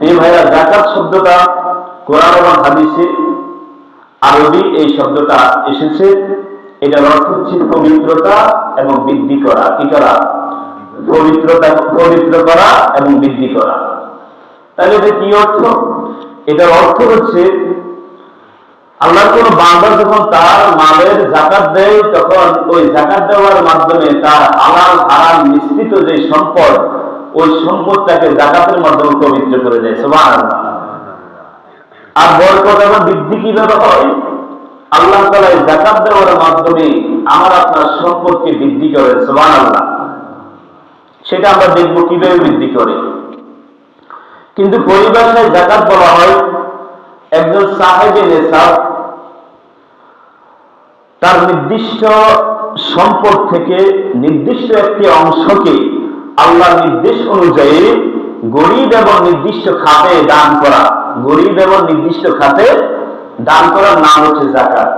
এই ভাইয়া যাকাত শব্দটা কোরআন এবং হাদিসে আরবি এই শব্দটা এসেছে। এটার অর্থ হচ্ছে পবিত্রতা এবং বৃদ্ধি করা। কি করা? পবিত্র করা এবং বৃদ্ধি করা। তাহলে এটা কি অর্থ? এটার অর্থ হচ্ছে আল্লাহর কোন বান্দা যখন তার মালের যাকাত দেয়, তখন ওই যাকাত দেওয়ার মাধ্যমে তার হালাল হারাম মিশ্রিত যে সম্পদ, ওই সম্পদটাকে যাকাতের মাধ্যমে পবিত্র করে দেয়। সুবহানাল্লাহ। আর বরকত এবং বৃদ্ধি কিভাবে হয়? আল্লাহ তাআলা যাকাত দেওয়ার মাধ্যমে আমার আপনার সম্পদকে বৃদ্ধি করে। সুবহানাল্লাহ। সেটা আমরা দেখব কিভাবে বৃদ্ধি করে। কিন্তু পরিভাষায় যাকাত বলা হয় একজন সাহেবে নেশাব তার নির্দিষ্ট সম্পদ থেকে নির্দিষ্ট একটি অংশকে আল্লাহর নির্দেশ অনুযায়ী গরীব এবং নির্দিষ্ট খাতে দান করা। গরীব এবং নির্দিষ্ট খাতে দান করার নাম হচ্ছে যাকাত।